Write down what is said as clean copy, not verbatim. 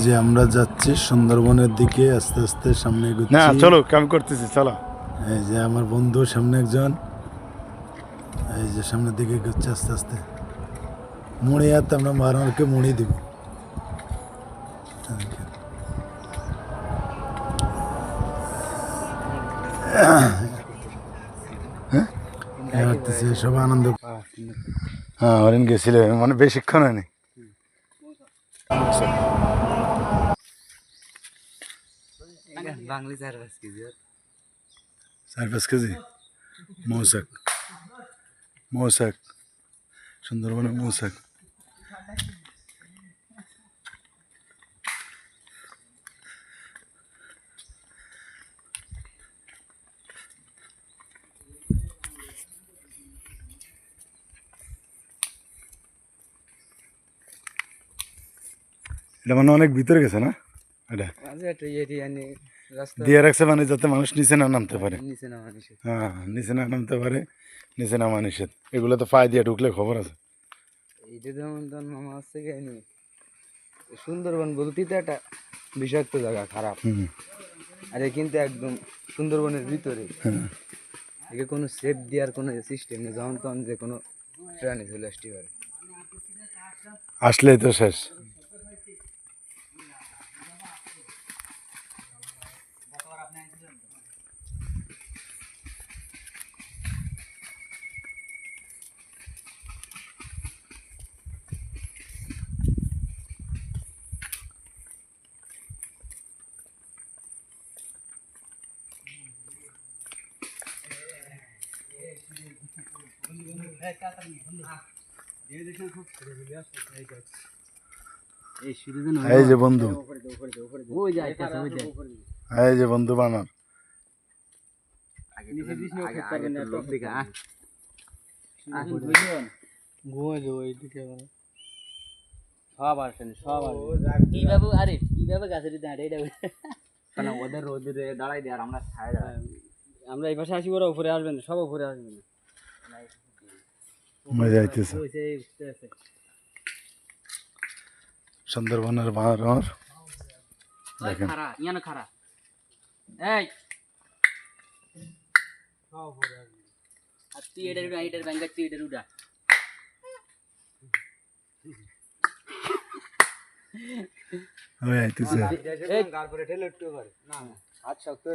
যে আমরা যাচ্ছি সুন্দরবনের দিকে আস্তে আস্তে সামনে এগোচ্ছি। না চলো কাম করতেছি চলো। এই যে আমার বন্ধু সামনে একজন, এই যে সামনের দিকে এগোচ্ছে আস্তে আস্তে। মুড়ে তো আমরা মারানকে মুড়ি দিব। সব আনন্দ। হ্যাঁ হরিণ গেছিল মানে বেশিক্ষণ হয়নি। বাংলি 4-5 কেজি মৌসাক, মৌসাক, সুন্দরবনের মৌসাক। এটা মানে অনেক ভিতরে গেছে না, এটা দিয়ে রাখছে মানে যাতে মানুষ নিচে না নামতে পারে। হ্যাঁ নিচে না নামতে পারে, নিচে নামা নিষেধ। এগুলো তো পায়ে দিয়ে ঢুকলে খবর আছে। সুন্দরবন বলতে তো একটা বিষাক্ত জায়গা, খারাপ। আরে কিন্তু একদম সুন্দরবনের ভিতরে একে কোনো সেফ দেওয়ার কোনো সিস্টেম নেই। যখন তখন যে কোনো প্রাণী চলে আসতে পারে, আসলেই তো শেষ। এই যে বন্ধু, এই যে বন্ধু বানর। ওদের রোদে দাঁড়াই দেয় আর আমরা ছায় দাঁড়াই। আমরা এই পাশে আসি, ওরা উপরে আসবেন, সব উপরে আসবেন। মজা আইতেছে সুন্দরবনের বানর। দেখেন আইতেছে। তারপরে ঠেলে উঠতে পারে না, হাত শক্ত।